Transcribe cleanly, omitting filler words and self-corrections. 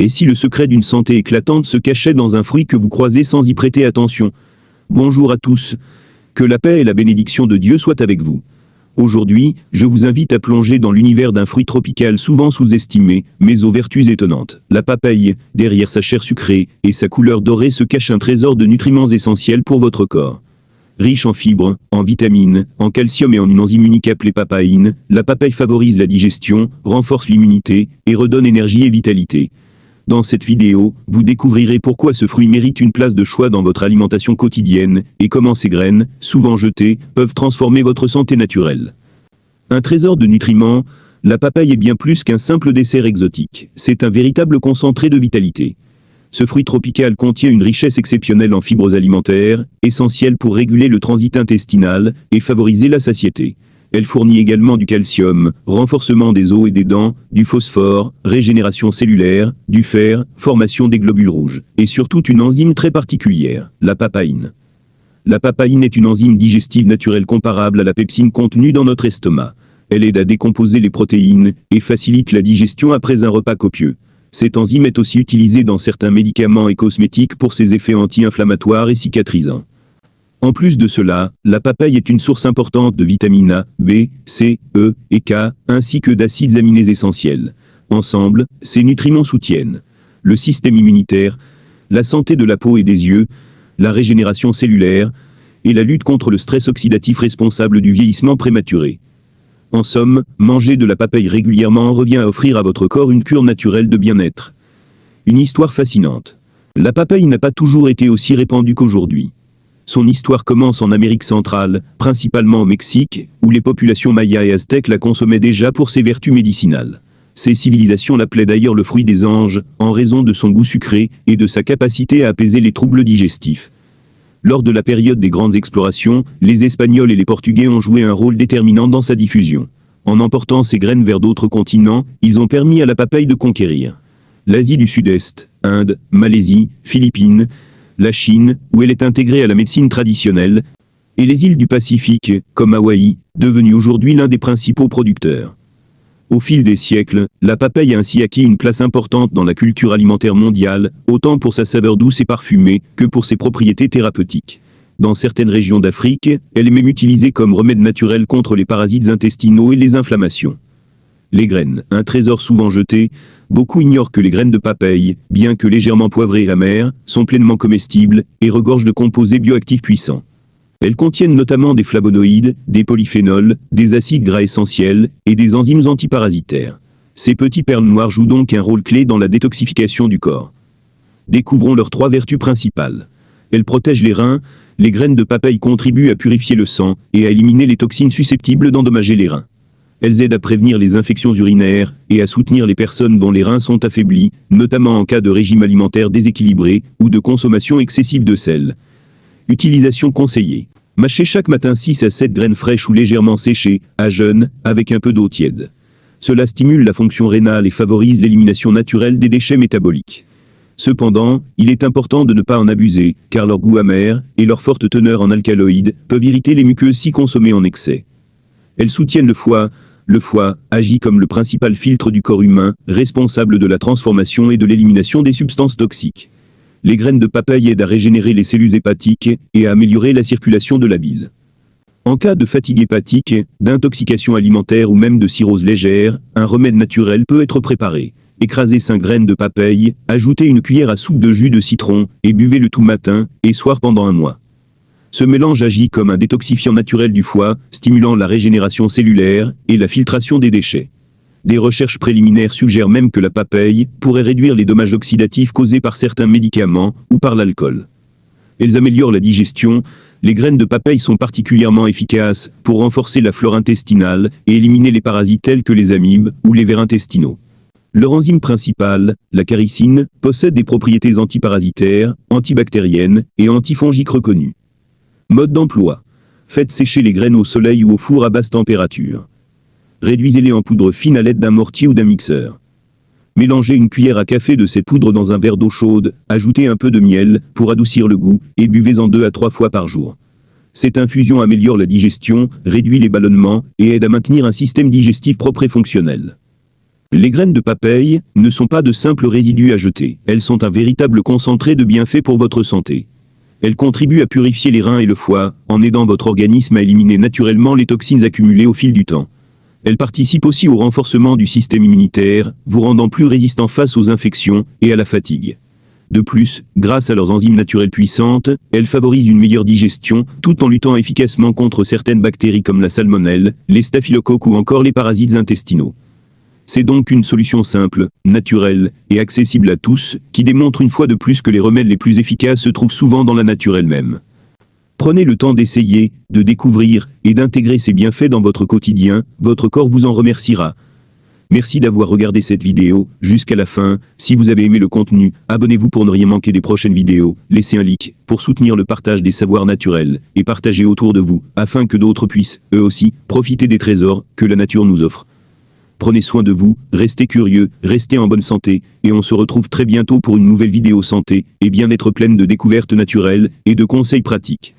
Et si le secret d'une santé éclatante se cachait dans un fruit que vous croisez sans y prêter attention? Bonjour à tous. Que la paix et la bénédiction de Dieu soient avec vous. Aujourd'hui, je vous invite à plonger dans l'univers d'un fruit tropical souvent sous-estimé, mais aux vertus étonnantes. La papaye, derrière sa chair sucrée et sa couleur dorée se cache un trésor de nutriments essentiels pour votre corps. Riche en fibres, en vitamines, en calcium et en une enzyme unique appelée papaïne, la papaye favorise la digestion, renforce l'immunité et redonne énergie et vitalité. Dans cette vidéo, vous découvrirez pourquoi ce fruit mérite une place de choix dans votre alimentation quotidienne, et comment ces graines, souvent jetées, peuvent transformer votre santé naturelle. Un trésor de nutriments, la papaye est bien plus qu'un simple dessert exotique. C'est un véritable concentré de vitalité. Ce fruit tropical contient une richesse exceptionnelle en fibres alimentaires, essentielles pour réguler le transit intestinal et favoriser la satiété. Elle fournit également du calcium, renforcement des os et des dents, du phosphore, régénération cellulaire, du fer, formation des globules rouges, et surtout une enzyme très particulière, la papaïne. La papaïne est une enzyme digestive naturelle comparable à la pepsine contenue dans notre estomac. Elle aide à décomposer les protéines et facilite la digestion après un repas copieux. Cette enzyme est aussi utilisée dans certains médicaments et cosmétiques pour ses effets anti-inflammatoires et cicatrisants. En plus de cela, la papaye est une source importante de vitamines A, B, C, E et K, ainsi que d'acides aminés essentiels. Ensemble, ces nutriments soutiennent le système immunitaire, la santé de la peau et des yeux, la régénération cellulaire et la lutte contre le stress oxydatif responsable du vieillissement prématuré. En somme, manger de la papaye régulièrement revient à offrir à votre corps une cure naturelle de bien-être. Une histoire fascinante. La papaye n'a pas toujours été aussi répandue qu'aujourd'hui. Son histoire commence en Amérique centrale, principalement au Mexique, où les populations mayas et aztèques la consommaient déjà pour ses vertus médicinales. Ces civilisations l'appelaient d'ailleurs le fruit des anges, en raison de son goût sucré et de sa capacité à apaiser les troubles digestifs. Lors de la période des grandes explorations, les Espagnols et les Portugais ont joué un rôle déterminant dans sa diffusion. En emportant ces graines vers d'autres continents, ils ont permis à la papaye de conquérir l'Asie du Sud-Est, Inde, Malaisie, Philippines, la Chine, où elle est intégrée à la médecine traditionnelle, et les îles du Pacifique, comme Hawaï, devenues aujourd'hui l'un des principaux producteurs. Au fil des siècles, la papaye a ainsi acquis une place importante dans la culture alimentaire mondiale, autant pour sa saveur douce et parfumée, que pour ses propriétés thérapeutiques. Dans certaines régions d'Afrique, elle est même utilisée comme remède naturel contre les parasites intestinaux et les inflammations. Les graines, un trésor souvent jeté, beaucoup ignorent que les graines de papaye, bien que légèrement poivrées et amères, sont pleinement comestibles et regorgent de composés bioactifs puissants. Elles contiennent notamment des flavonoïdes, des polyphénols, des acides gras essentiels et des enzymes antiparasitaires. Ces petits perles noires jouent donc un rôle clé dans la détoxification du corps. Découvrons leurs 3 vertus principales. Elles protègent les reins, les graines de papaye contribuent à purifier le sang et à éliminer les toxines susceptibles d'endommager les reins. Elles aident à prévenir les infections urinaires et à soutenir les personnes dont les reins sont affaiblis, notamment en cas de régime alimentaire déséquilibré ou de consommation excessive de sel. Utilisation conseillée. Mâchez chaque matin 6 à 7 graines fraîches ou légèrement séchées, à jeûne, avec un peu d'eau tiède. Cela stimule la fonction rénale et favorise l'élimination naturelle des déchets métaboliques. Cependant, il est important de ne pas en abuser, car leur goût amer et leur forte teneur en alcaloïdes peuvent irriter les muqueuses si consommées en excès. Elles soutiennent le foie. Le foie agit comme le principal filtre du corps humain, responsable de la transformation et de l'élimination des substances toxiques. Les graines de papaye aident à régénérer les cellules hépatiques et à améliorer la circulation de la bile. En cas de fatigue hépatique, d'intoxication alimentaire ou même de cirrhose légère, un remède naturel peut être préparé. Écrasez 5 graines de papaye, ajoutez une cuillère à soupe de jus de citron et buvez le tout matin et soir pendant un mois. Ce mélange agit comme un détoxifiant naturel du foie, stimulant la régénération cellulaire et la filtration des déchets. Des recherches préliminaires suggèrent même que la papaye pourrait réduire les dommages oxydatifs causés par certains médicaments ou par l'alcool. Elles améliorent la digestion. Les graines de papaye sont particulièrement efficaces pour renforcer la flore intestinale et éliminer les parasites tels que les amibes ou les vers intestinaux. Leur enzyme principale, la caricine, possède des propriétés antiparasitaires, antibactériennes et antifongiques reconnues. Mode d'emploi. Faites sécher les graines au soleil ou au four à basse température. Réduisez-les en poudre fine à l'aide d'un mortier ou d'un mixeur. Mélangez une cuillère à café de cette poudre dans un verre d'eau chaude, ajoutez un peu de miel pour adoucir le goût et buvez-en 2 à 3 fois par jour. Cette infusion améliore la digestion, réduit les ballonnements et aide à maintenir un système digestif propre et fonctionnel. Les graines de papaye ne sont pas de simples résidus à jeter. Elles sont un véritable concentré de bienfaits pour votre santé. Elles contribuent à purifier les reins et le foie, en aidant votre organisme à éliminer naturellement les toxines accumulées au fil du temps. Elles participent aussi au renforcement du système immunitaire, vous rendant plus résistant face aux infections et à la fatigue. De plus, grâce à leurs enzymes naturelles puissantes, elles favorisent une meilleure digestion, tout en luttant efficacement contre certaines bactéries comme la salmonelle, les staphylocoques ou encore les parasites intestinaux. C'est donc une solution simple, naturelle et accessible à tous, qui démontre une fois de plus que les remèdes les plus efficaces se trouvent souvent dans la nature elle-même. Prenez le temps d'essayer, de découvrir et d'intégrer ces bienfaits dans votre quotidien, votre corps vous en remerciera. Merci d'avoir regardé cette vidéo jusqu'à la fin. Si vous avez aimé le contenu, abonnez-vous pour ne rien manquer des prochaines vidéos, laissez un like pour soutenir le partage des savoirs naturels et partagez autour de vous, afin que d'autres puissent, eux aussi, profiter des trésors que la nature nous offre. Prenez soin de vous, restez curieux, restez en bonne santé, et on se retrouve très bientôt pour une nouvelle vidéo santé et bien-être pleine de découvertes naturelles et de conseils pratiques.